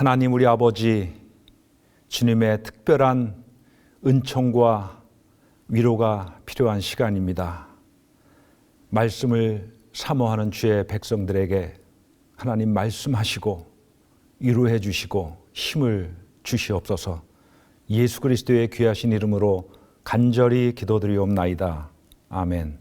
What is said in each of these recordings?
하나님 우리 아버지, 주님의 특별한 은총과 위로가 필요한 시간입니다. 말씀을 사모하는 주의 백성들에게 하나님 말씀하시고 위로해 주시고 힘을 주시옵소서. 예수 그리스도의 귀하신 이름으로 간절히 기도드리옵나이다. 아멘.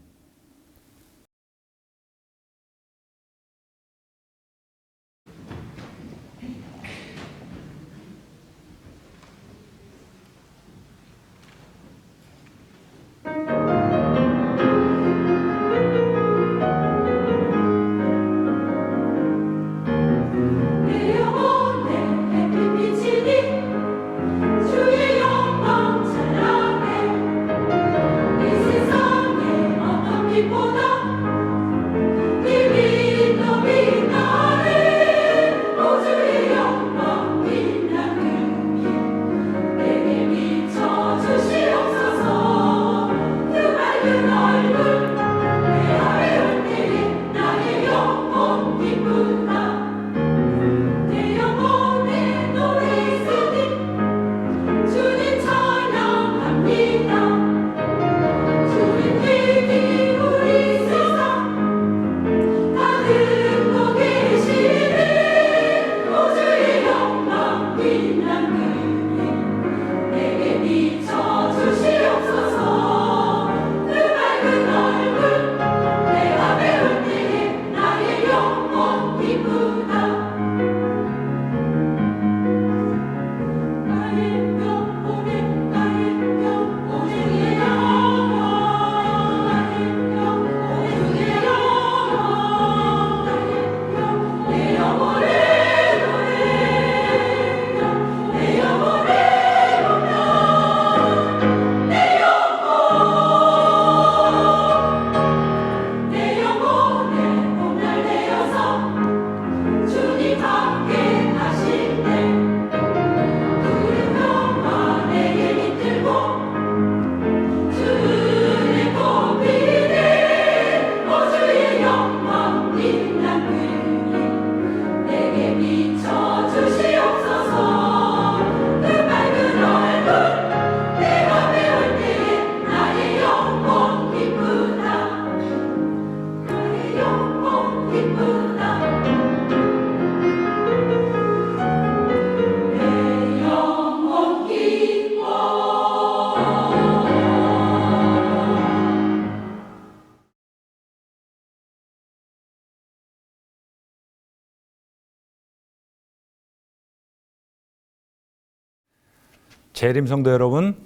재림 성도 여러분,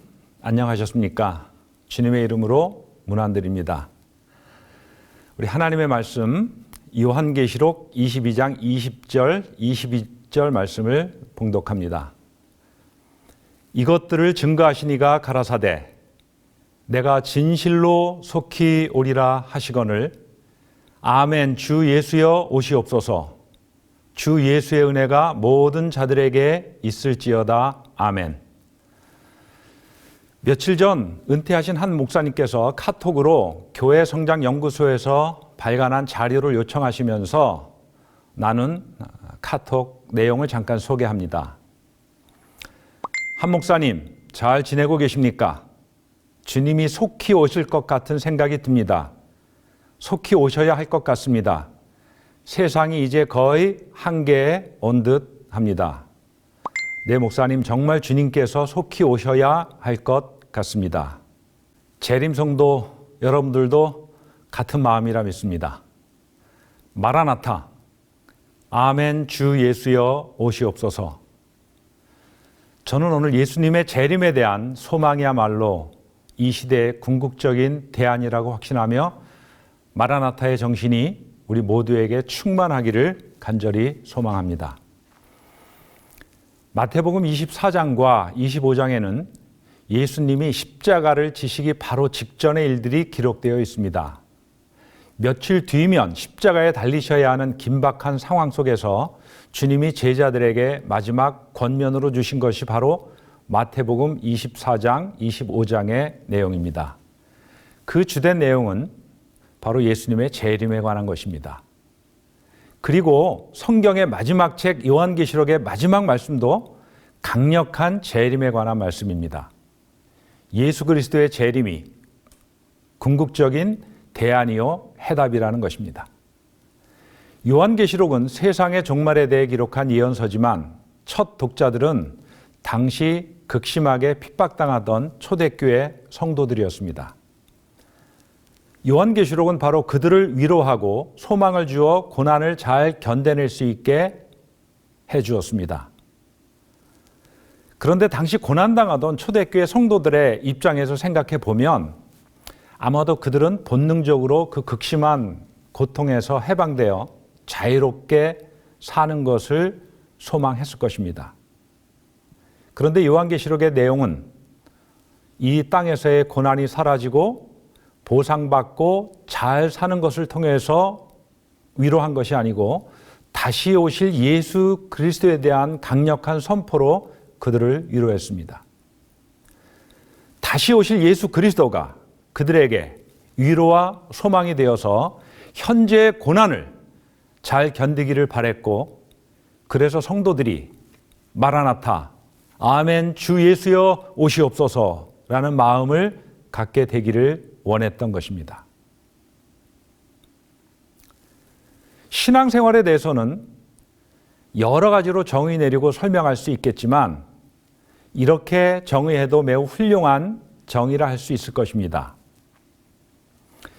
안녕하셨습니까? 주님의 이름으로 문안드립니다. 우리 하나님의 말씀 요한계시록 22장 20절, 22절 말씀을 봉독합니다. 이것들을 증거하시니가 가라사대 내가 진실로 속히 오리라 하시거늘 아멘. 주 예수여 오시옵소서. 주 예수의 은혜가 모든 자들에게 있을지어다. 아멘. 며칠 전 은퇴하신 한 목사님께서 카톡으로 교회 성장 연구소에서 발간한 자료를 요청하시면서 나눈 카톡 내용을 잠깐 소개합니다. 한 목사님, 잘 지내고 계십니까? 주님이 속히 오실 것 같은 생각이 듭니다. 속히 오셔야 할 것 같습니다. 세상이 이제 거의 한계에 온 듯 합니다. 네, 목사님, 정말 주님께서 속히 오셔야 할 것 같습니다. 재림성도 여러분들도 같은 마음이라 믿습니다. 마라나타, 아멘. 주 예수여 오시옵소서. 저는 오늘 예수님의 재림에 대한 소망이야말로 이 시대의 궁극적인 대안이라고 확신하며 마라나타의 정신이 우리 모두에게 충만하기를 간절히 소망합니다. 마태복음 24장과 25장에는 예수님이 십자가를 지시기 바로 직전의 일들이 기록되어 있습니다. 며칠 뒤면 십자가에 달리셔야 하는 긴박한 상황 속에서 주님이 제자들에게 마지막 권면으로 주신 것이 바로 마태복음 24장, 25장의 내용입니다. 그 주된 내용은 바로 예수님의 재림에 관한 것입니다. 그리고 성경의 마지막 책 요한계시록의 마지막 말씀도 강력한 재림에 관한 말씀입니다. 예수 그리스도의 재림이 궁극적인 대안이요 해답이라는 것입니다. 요한계시록은 세상의 종말에 대해 기록한 예언서지만 첫 독자들은 당시 극심하게 핍박당하던 초대교회 성도들이었습니다. 요한계시록은 바로 그들을 위로하고 소망을 주어 고난을 잘 견뎌낼 수 있게 해주었습니다. 그런데 당시 고난당하던 초대교회 성도들의 입장에서 생각해 보면 아마도 그들은 본능적으로 그 극심한 고통에서 해방되어 자유롭게 사는 것을 소망했을 것입니다. 그런데 요한계시록의 내용은 이 땅에서의 고난이 사라지고 보상받고 잘 사는 것을 통해서 위로한 것이 아니고 다시 오실 예수 그리스도에 대한 강력한 선포로 그들을 위로했습니다. 다시 오실 예수 그리스도가 그들에게 위로와 소망이 되어서 현재의 고난을 잘 견디기를 바랬고, 그래서 성도들이 마라나타, 아멘 주 예수여 오시옵소서라는 마음을 갖게 되기를 원했던 것입니다. 신앙생활에 대해서는 여러 가지로 정의 내리고 설명할 수 있겠지만 이렇게 정의해도 매우 훌륭한 정의라 할 수 있을 것입니다.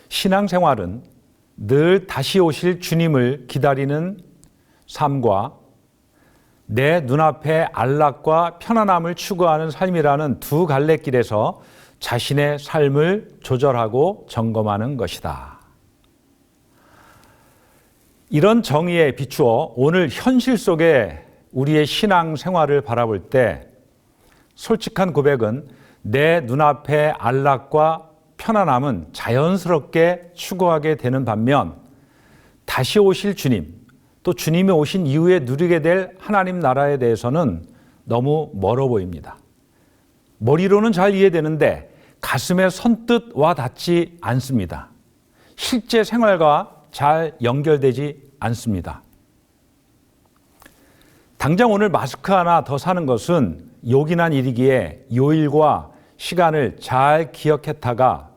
신앙생활은 늘 다시 오실 주님을 기다리는 삶과 내 눈앞에 안락과 편안함을 추구하는 삶이라는 두 갈래길에서 자신의 삶을 조절하고 점검하는 것이다. 이런 정의에 비추어 오늘 현실 속에 우리의 신앙 생활을 바라볼 때 솔직한 고백은 내 눈앞에 안락과 편안함은 자연스럽게 추구하게 되는 반면 다시 오실 주님, 또 주님이 오신 이후에 누리게 될 하나님 나라에 대해서는 너무 멀어 보입니다. 머리로는 잘 이해되는데 가슴에 선뜻 와 닿지 않습니다. 실제 생활과 잘 연결되지 않습니다. 당장 오늘 마스크 하나 더 사는 것은 요긴한 일이기에 요일과 시간을 잘 기억했다가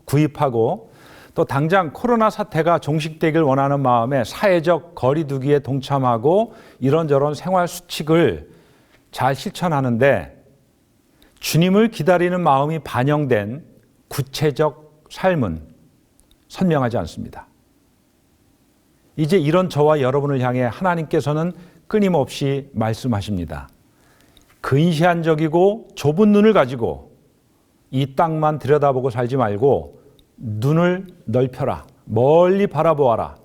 구입하고 또 당장 코로나 사태가 종식되길 원하는 마음에 사회적 거리두기에 동참하고 이런저런 생활 수칙을 잘 실천하는데 주님을 기다리는 마음이 반영된 구체적 삶은 선명하지 않습니다. 이제 이런 저와 여러분을 향해 하나님께서는 끊임없이 말씀하십니다. 근시안적이고 좁은 눈을 가지고 이 땅만 들여다보고 살지 말고 눈을 넓혀라. 멀리 바라보아라.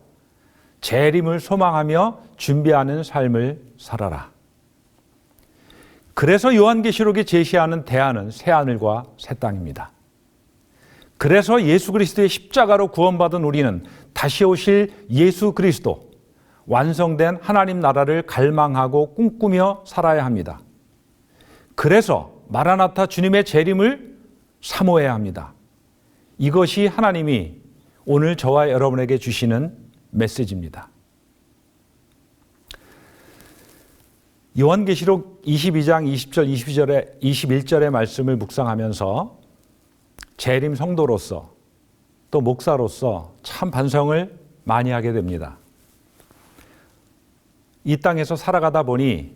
재림을 소망하며 준비하는 삶을 살아라. 그래서 요한계시록이 제시하는 대안은 새하늘과 새 땅입니다. 그래서 예수 그리스도의 십자가로 구원받은 우리는 다시 오실 예수 그리스도, 완성된 하나님 나라를 갈망하고 꿈꾸며 살아야 합니다. 그래서 마라나타 주님의 재림을 사모해야 합니다. 이것이 하나님이 오늘 저와 여러분에게 주시는 메시지입니다. 요한계시록 22장 20절, 21절의 말씀을 묵상하면서 재림 성도로서 또 목사로서 참 반성을 많이 하게 됩니다. 이 땅에서 살아가다 보니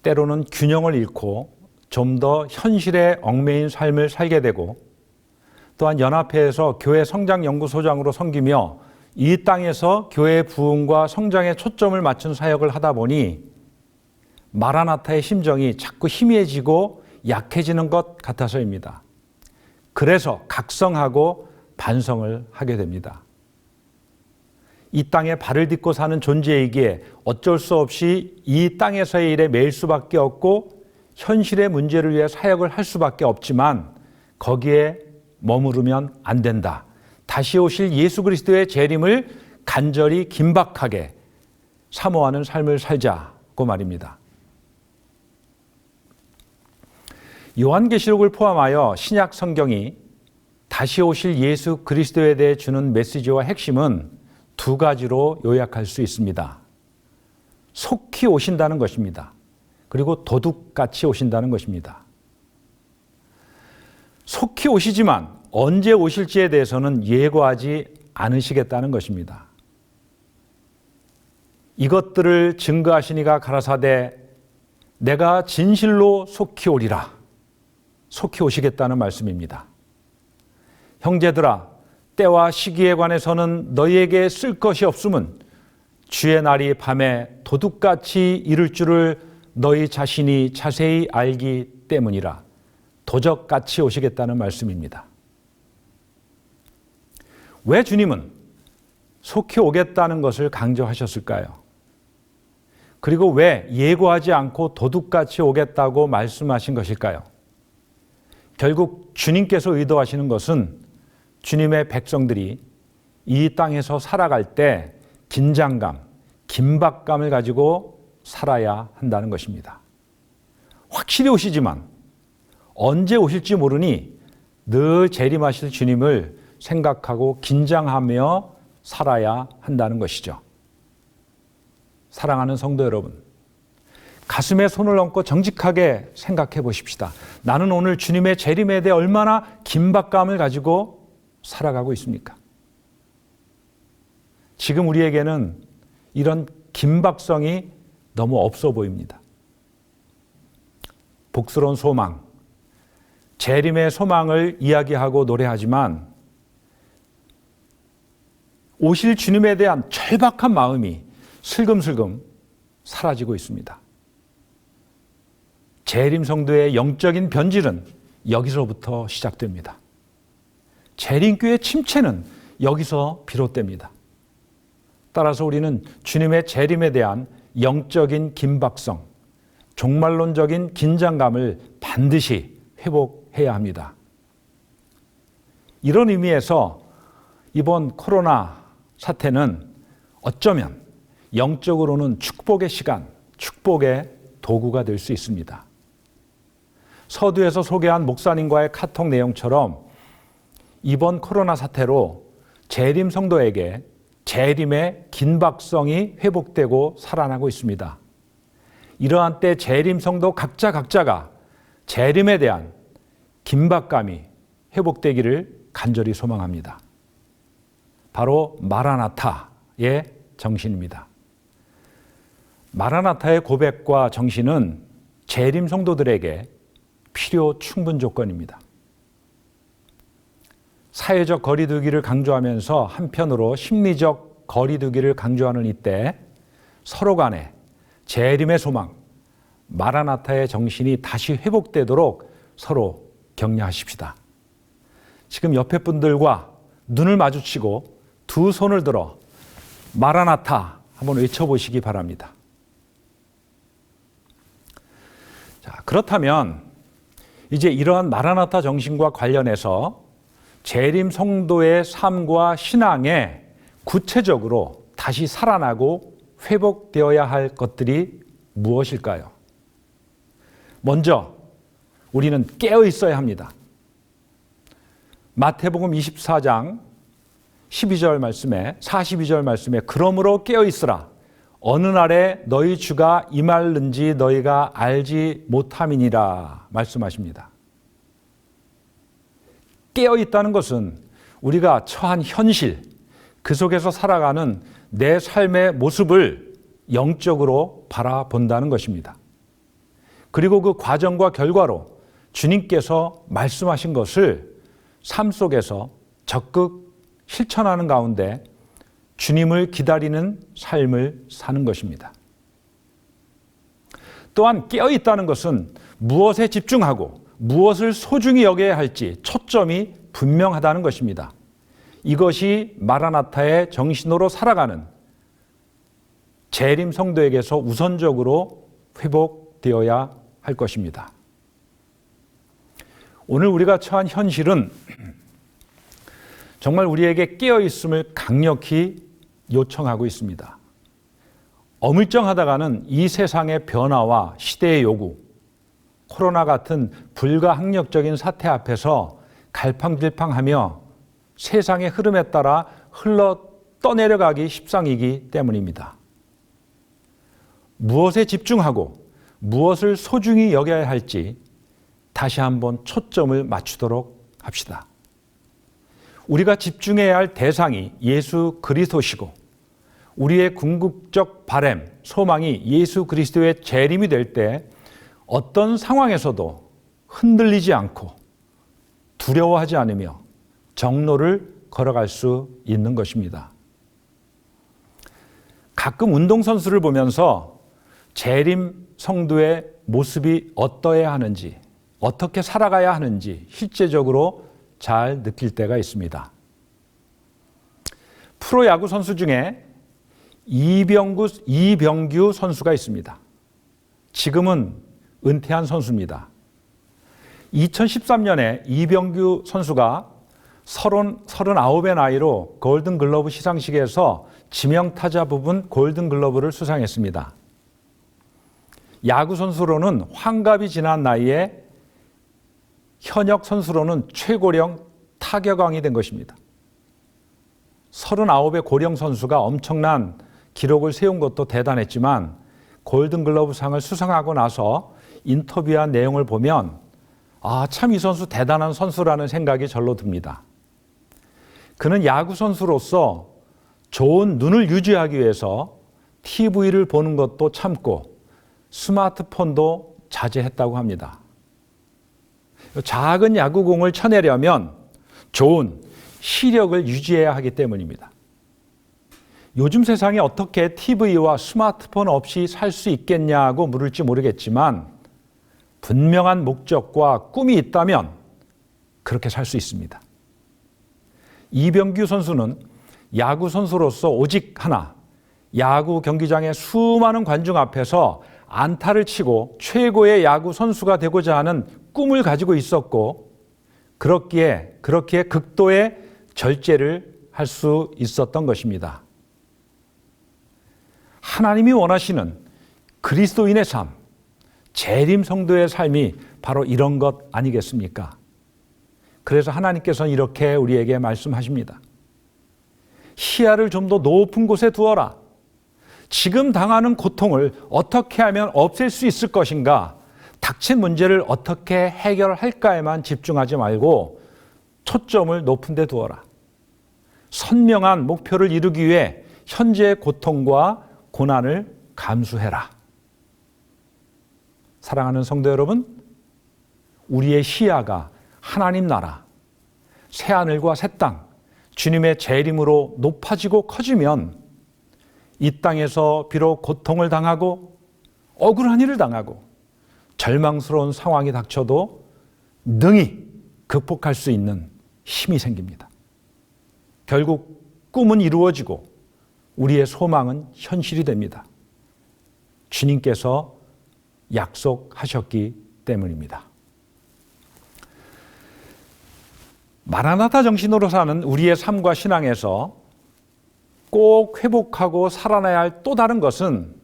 때로는 균형을 잃고 좀 더 현실에 얽매인 삶을 살게 되고 또한 연합회에서 교회 성장연구소장으로 섬기며 이 땅에서 교회 부흥과 성장에 초점을 맞춘 사역을 하다 보니 마라나타의 심정이 자꾸 희미해지고 약해지는 것 같아서입니다. 그래서 각성하고 반성을 하게 됩니다. 이 땅에 발을 딛고 사는 존재이기에 어쩔 수 없이 이 땅에서의 일에 매일 수밖에 없고 현실의 문제를 위해 사역을 할 수밖에 없지만 거기에 머무르면 안 된다. 다시 오실 예수 그리스도의 재림을 간절히 긴박하게 사모하는 삶을 살자고 말입니다. 요한계시록을 포함하여 신약 성경이 다시 오실 예수 그리스도에 대해 주는 메시지와 핵심은 두 가지로 요약할 수 있습니다. 속히 오신다는 것입니다. 그리고 도둑같이 오신다는 것입니다. 속히 오시지만 언제 오실지에 대해서는 예고하지 않으시겠다는 것입니다. 이것들을 증거하시니가 가라사대 내가 진실로 속히 오리라. 속히 오시겠다는 말씀입니다. 형제들아, 때와 시기에 관해서는 너희에게 쓸 것이 없음은 주의 날이 밤에 도둑같이 이를 줄을 너희 자신이 자세히 알기 때문이라. 도적같이 오시겠다는 말씀입니다. 왜 주님은 속히 오겠다는 것을 강조하셨을까요? 그리고 왜 예고하지 않고 도둑같이 오겠다고 말씀하신 것일까요? 결국 주님께서 의도하시는 것은 주님의 백성들이 이 땅에서 살아갈 때 긴장감, 긴박감을 가지고 살아야 한다는 것입니다. 확실히 오시지만 언제 오실지 모르니 늘 재림하실 주님을 생각하고 긴장하며 살아야 한다는 것이죠. 사랑하는 성도 여러분, 가슴에 손을 얹고 정직하게 생각해 보십시다. 나는 오늘 주님의 재림에 대해 얼마나 긴박감을 가지고 살아가고 있습니까? 지금 우리에게는 이런 긴박성이 너무 없어 보입니다. 복스러운 소망, 재림의 소망을 이야기하고 노래하지만 오실 주님에 대한 절박한 마음이 슬금슬금 사라지고 있습니다. 재림 성도의 영적인 변질은 여기서부터 시작됩니다. 재림교의 침체는 여기서 비롯됩니다. 따라서 우리는 주님의 재림에 대한 영적인 긴박성, 종말론적인 긴장감을 반드시 회복해야 합니다. 이런 의미에서 이번 코로나 사태는 어쩌면 영적으로는 축복의 시간, 축복의 도구가 될 수 있습니다. 서두에서 소개한 목사님과의 카톡 내용처럼 이번 코로나 사태로 재림 성도에게 재림의 긴박성이 회복되고 살아나고 있습니다. 이러한 때 재림 성도 각자가 재림에 대한 긴박감이 회복되기를 간절히 소망합니다. 바로 마라나타의 정신입니다. 마라나타의 고백과 정신은 재림 성도들에게 필요 충분 조건입니다. 사회적 거리두기를 강조하면서 한편으로 심리적 거리두기를 강조하는 이때 서로 간에 재림의 소망, 마라나타의 정신이 다시 회복되도록 서로 격려하십시다. 지금 옆에 분들과 눈을 마주치고 두 손을 들어 마라나타 한번 외쳐보시기 바랍니다. 자, 그렇다면 이제 이러한 마라나타 정신과 관련해서 재림 성도의 삶과 신앙에 구체적으로 다시 살아나고 회복되어야 할 것들이 무엇일까요? 먼저 우리는 깨어 있어야 합니다. 마태복음 24장 12절 말씀에 42절 말씀에 그러므로 깨어 있으라 어느 날에 너희 주가 임할는지 너희가 알지 못함이니라 말씀하십니다. 깨어 있다는 것은 우리가 처한 현실, 그 속에서 살아가는 내 삶의 모습을 영적으로 바라본다는 것입니다. 그리고 그 과정과 결과로 주님께서 말씀하신 것을 삶 속에서 적극 실천하는 가운데 주님을 기다리는 삶을 사는 것입니다. 또한 깨어있다는 것은 무엇에 집중하고 무엇을 소중히 여겨야 할지 초점이 분명하다는 것입니다. 이것이 마라나타의 정신으로 살아가는 재림 성도에게서 우선적으로 회복되어야 할 것입니다. 오늘 우리가 처한 현실은 정말 우리에게 깨어있음을 강력히 요청하고 있습니다. 어물쩡하다가는 이 세상의 변화와 시대의 요구, 코로나 같은 불가항력적인 사태 앞에서 갈팡질팡하며 세상의 흐름에 따라 흘러 떠내려가기 십상이기 때문입니다. 무엇에 집중하고 무엇을 소중히 여겨야 할지 다시 한번 초점을 맞추도록 합시다. 우리가 집중해야 할 대상이 예수 그리스도시고 우리의 궁극적 바람, 소망이 예수 그리스도의 재림이 될 때 어떤 상황에서도 흔들리지 않고 두려워하지 않으며 정로를 걸어갈 수 있는 것입니다. 가끔 운동선수를 보면서 재림 성도의 모습이 어떠해야 하는지, 어떻게 살아가야 하는지 실제적으로 잘 느낄 때가 있습니다. 프로야구 선수 중에 이병규 선수가 있습니다. 지금은 은퇴한 선수입니다. 2013년에 이병규 선수가 39의 나이로 골든글러브 시상식에서 지명타자 부분 골든글러브를 수상했습니다. 야구 선수로는 환갑이 지난 나이에 현역 선수로는 최고령 타격왕이 된 것입니다. 39의 고령 선수가 엄청난 기록을 세운 것도 대단했지만 골든글러브상을 수상하고 나서 인터뷰한 내용을 보면 참 이 선수 대단한 선수라는 생각이 절로 듭니다. 그는 야구 선수로서 좋은 눈을 유지하기 위해서 TV를 보는 것도 참고 스마트폰도 자제했다고 합니다. 작은 야구공을 쳐내려면 좋은 시력을 유지해야 하기 때문입니다. 요즘 세상에 어떻게 TV와 스마트폰 없이 살 수 있겠냐고 물을지 모르겠지만 분명한 목적과 꿈이 있다면 그렇게 살 수 있습니다. 이병규 선수는 야구 선수로서 오직 하나, 야구 경기장의 수많은 관중 앞에서 안타를 치고 최고의 야구 선수가 되고자 하는 꿈을 가지고 있었고 그렇게 극도의 절제를 할 수 있었던 것입니다. 하나님이 원하시는 그리스도인의 삶, 재림 성도의 삶이 바로 이런 것 아니겠습니까? 그래서 하나님께서는 이렇게 우리에게 말씀하십니다. 시야를 좀 더 높은 곳에 두어라. 지금 당하는 고통을 어떻게 하면 없앨 수 있을 것인가? 닥친 문제를 어떻게 해결할까에만 집중하지 말고 초점을 높은 데 두어라. 선명한 목표를 이루기 위해 현재의 고통과 고난을 감수해라. 사랑하는 성도 여러분, 우리의 시야가 하나님 나라, 새하늘과 새 땅, 주님의 재림으로 높아지고 커지면 이 땅에서 비록 고통을 당하고 억울한 일을 당하고 절망스러운 상황이 닥쳐도 능히 극복할 수 있는 힘이 생깁니다. 결국 꿈은 이루어지고 우리의 소망은 현실이 됩니다. 주님께서 약속하셨기 때문입니다. 마라나타 정신으로 사는 우리의 삶과 신앙에서 꼭 회복하고 살아나야 할 또 다른 것은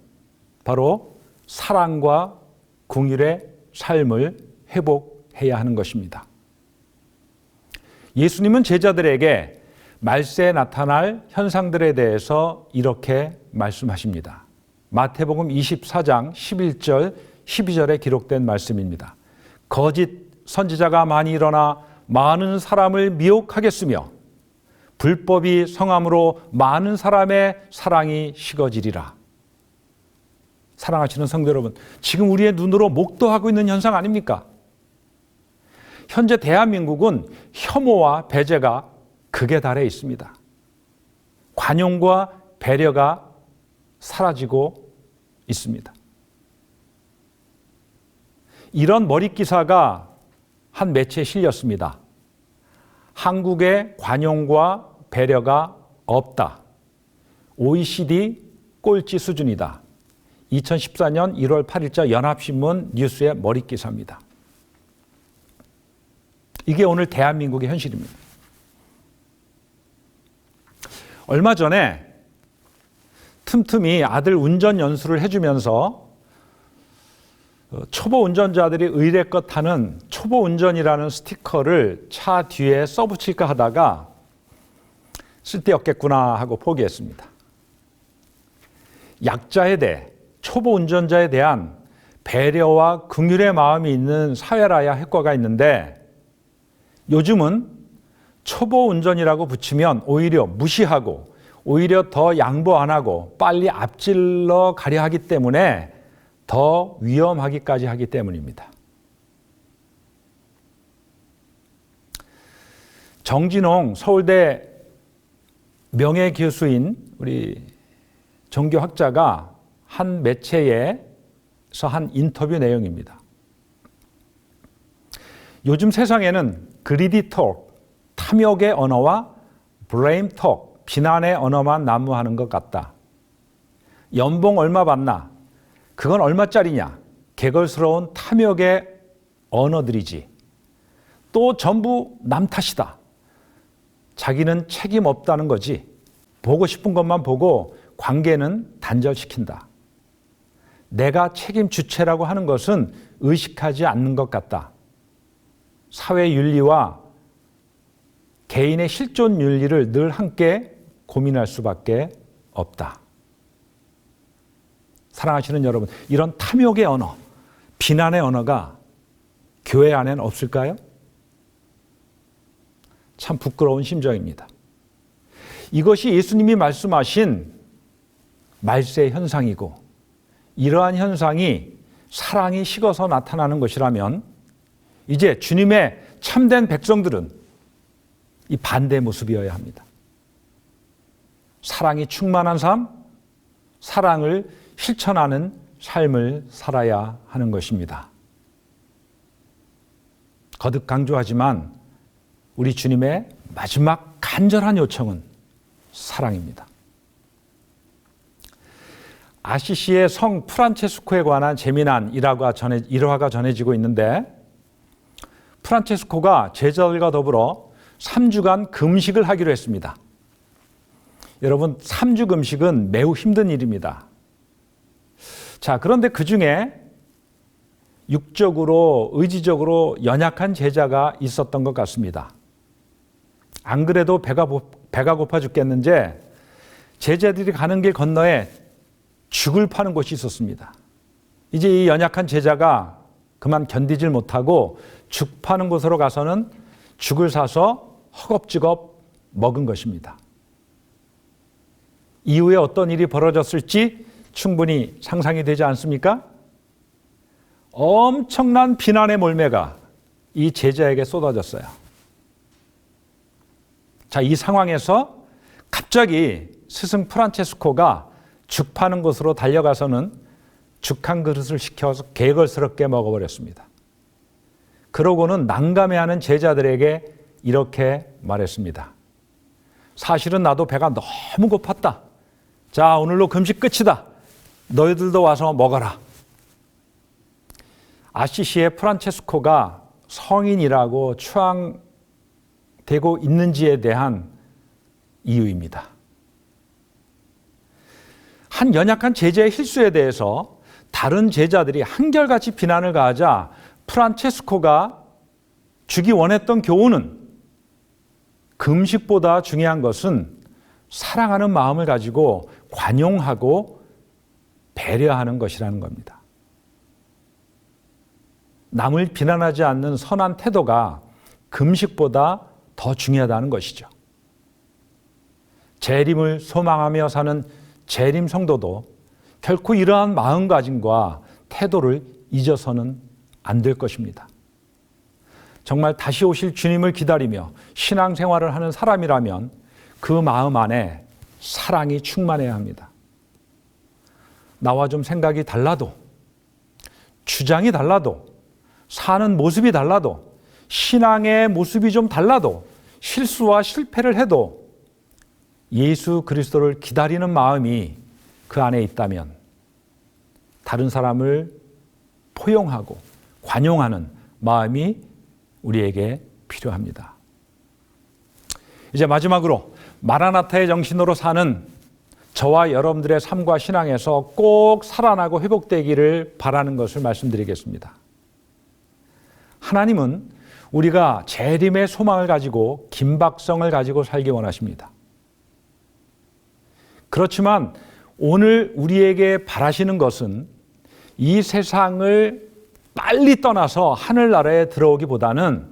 바로 사랑과 긍휼의 삶을 회복해야 하는 것입니다. 예수님은 제자들에게 말세에 나타날 현상들에 대해서 이렇게 말씀하십니다. 마태복음 24장 11절 12절에 기록된 말씀입니다. 거짓 선지자가 많이 일어나 많은 사람을 미혹하겠으며 불법이 성함으로 많은 사람의 사랑이 식어지리라. 사랑하시는 성도 여러분, 지금 우리의 눈으로 목도하고 있는 현상 아닙니까? 현재 대한민국은 혐오와 배제가 극에 달해 있습니다. 관용과 배려가 사라지고 있습니다. 이런 머릿기사가 한 매체에 실렸습니다. 한국의 관용과 배려가 없다. OECD 꼴찌 수준이다. 2014년 1월 8일자 연합신문 뉴스의 머릿기사입니다. 이게 오늘 대한민국의 현실입니다. 얼마 전에 틈틈이 아들 운전 연수를 해주면서 초보 운전자들이 의례껏 하는 초보 운전이라는 스티커를 차 뒤에 써붙일까 하다가 쓸데없겠구나 하고 포기했습니다. 약자에 대해, 초보 운전자에 대한 배려와 긍휼의 마음이 있는 사회라야 효과가 있는데, 요즘은 초보 운전이라고 붙이면 오히려 무시하고 오히려 더 양보 안 하고 빨리 앞질러 가려 하기 때문에 더 위험하기까지 하기 때문입니다. 정진홍 서울대 명예교수인 우리 종교학자가 한 매체에서 한 인터뷰 내용입니다. 요즘 세상에는 그리디 톡, 탐욕의 언어와 블레임 톡, 비난의 언어만 난무하는 것 같다. 연봉 얼마 받나? 그건 얼마짜리냐? 개걸스러운 탐욕의 언어들이지. 또 전부 남 탓이다. 자기는 책임 없다는 거지. 보고 싶은 것만 보고 관계는 단절시킨다. 내가 책임 주체라고 하는 것은 의식하지 않는 것 같다. 사회 윤리와 개인의 실존 윤리를 늘 함께 고민할 수밖에 없다. 사랑하시는 여러분, 이런 탐욕의 언어, 비난의 언어가 교회 안에는 없을까요? 참 부끄러운 심정입니다. 이것이 예수님이 말씀하신 말세 현상이고, 이러한 현상이 사랑이 식어서 나타나는 것이라면 이제 주님의 참된 백성들은 이 반대 모습이어야 합니다. 사랑이 충만한 삶, 사랑을 실천하는 삶을 살아야 하는 것입니다. 거듭 강조하지만 우리 주님의 마지막 간절한 요청은 사랑입니다. 아시시의 성 프란체스코에 관한 재미난 일화가 전해지고 있는데, 프란체스코가 제자들과 더불어 3주간 금식을 하기로 했습니다. 여러분, 3주 금식은 매우 힘든 일입니다. 자, 그런데 그 중에 육적으로, 의지적으로 연약한 제자가 있었던 것 같습니다. 안 그래도 배가 고파 죽겠는지 제자들이 가는 길 건너에 죽을 파는 곳이 있었습니다. 이제 이 연약한 제자가 그만 견디질 못하고 죽 파는 곳으로 가서는 죽을 사서 허겁지겁 먹은 것입니다. 이후에 어떤 일이 벌어졌을지 충분히 상상이 되지 않습니까? 엄청난 비난의 몰매가 이 제자에게 쏟아졌어요. 자, 이 상황에서 갑자기 스승 프란체스코가 죽 파는 곳으로 달려가서는 죽 한 그릇을 시켜서 개걸스럽게 먹어버렸습니다. 그러고는 난감해하는 제자들에게 이렇게 말했습니다. 사실은 나도 배가 너무 고팠다. 자, 오늘로 금식 끝이다. 너희들도 와서 먹어라. 아시시의 프란체스코가 성인이라고 추앙되고 있는지에 대한 이유입니다. 한 연약한 제자의 실수에 대해서 다른 제자들이 한결같이 비난을 가하자 프란체스코가 주기 원했던 교훈은 금식보다 중요한 것은 사랑하는 마음을 가지고 관용하고 배려하는 것이라는 겁니다. 남을 비난하지 않는 선한 태도가 금식보다 더 중요하다는 것이죠. 재림을 소망하며 사는 재림 성도도 결코 이러한 마음가짐과 태도를 잊어서는 안 될 것입니다. 정말 다시 오실 주님을 기다리며 신앙생활을 하는 사람이라면 그 마음 안에 사랑이 충만해야 합니다. 나와 좀 생각이 달라도, 주장이 달라도, 사는 모습이 달라도, 신앙의 모습이 좀 달라도, 실수와 실패를 해도 예수 그리스도를 기다리는 마음이 그 안에 있다면 다른 사람을 포용하고 관용하는 마음이 우리에게 필요합니다. 이제 마지막으로 마라나타의 정신으로 사는 저와 여러분들의 삶과 신앙에서 꼭 살아나고 회복되기를 바라는 것을 말씀드리겠습니다. 하나님은 우리가 재림의 소망을 가지고 긴박성을 가지고 살기 원하십니다. 그렇지만 오늘 우리에게 바라시는 것은 이 세상을 빨리 떠나서 하늘나라에 들어오기보다는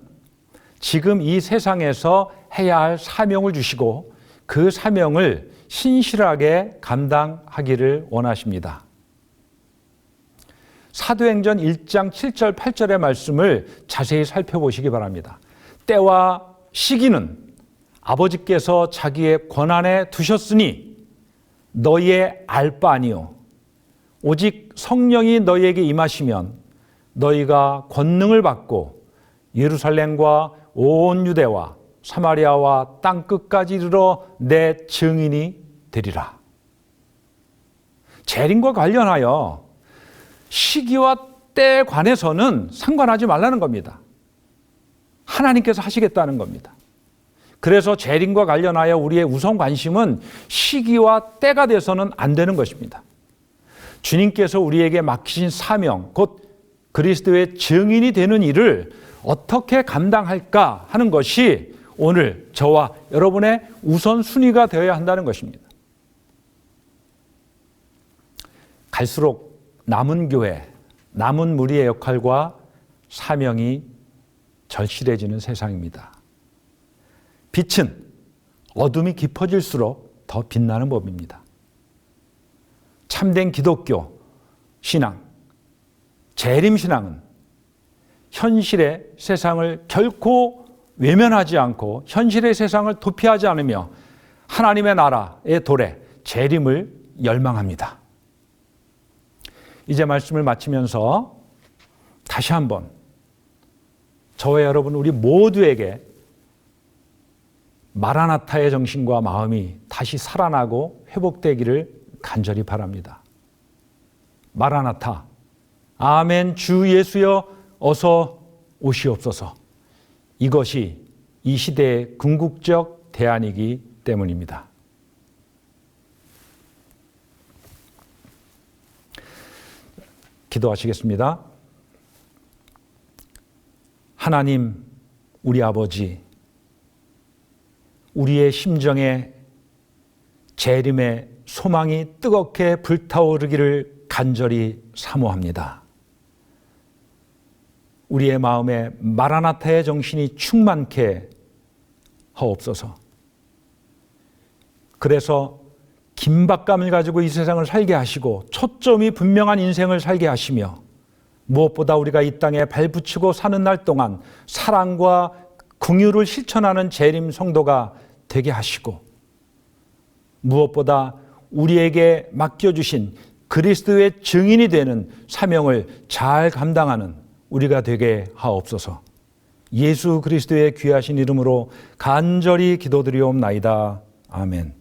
지금 이 세상에서 해야 할 사명을 주시고 그 사명을 신실하게 감당하기를 원하십니다. 사도행전 1장 7절 8절의 말씀을 자세히 살펴보시기 바랍니다. 때와 시기는 아버지께서 자기의 권한에 두셨으니 너희의 알 바 아니요 오직 성령이 너희에게 임하시면 너희가 권능을 받고 예루살렘과 온 유대와 사마리아와 땅 끝까지 이르러 내 증인이 되리라. 재림과 관련하여 시기와 때에 관해서는 상관하지 말라는 겁니다. 하나님께서 하시겠다는 겁니다. 그래서 재림과 관련하여 우리의 우선 관심은 시기와 때가 돼서는 안 되는 것입니다. 주님께서 우리에게 맡기신 사명, 곧 그리스도의 증인이 되는 일을 어떻게 감당할까 하는 것이 오늘 저와 여러분의 우선순위가 되어야 한다는 것입니다. 갈수록 남은 교회, 남은 무리의 역할과 사명이 절실해지는 세상입니다. 빛은 어둠이 깊어질수록 더 빛나는 법입니다. 참된 기독교 신앙, 재림신앙은 현실의 세상을 결코 외면하지 않고 현실의 세상을 도피하지 않으며 하나님의 나라의 도래, 재림을 열망합니다. 이제 말씀을 마치면서 다시 한번 저와 여러분 우리 모두에게 마라나타의 정신과 마음이 다시 살아나고 회복되기를 간절히 바랍니다. 마라나타, 아멘 주 예수여 어서 오시옵소서. 이것이 이 시대의 궁극적 대안이기 때문입니다. 기도하시겠습니다. 하나님, 우리 아버지, 우리의 심정에 재림의 소망이 뜨겁게 불타오르기를 간절히 사모합니다. 우리의 마음에 마라나타의 정신이 충만케 하옵소서. 그래서 긴박감을 가지고 이 세상을 살게 하시고 초점이 분명한 인생을 살게 하시며 무엇보다 우리가 이 땅에 발붙이고 사는 날 동안 사랑과 긍휼을 실천하는 재림 성도가 되게 하시고 무엇보다 우리에게 맡겨주신 그리스도의 증인이 되는 사명을 잘 감당하는 우리가 되게 하옵소서. 예수 그리스도의 귀하신 이름으로 간절히 기도드리옵나이다. 아멘.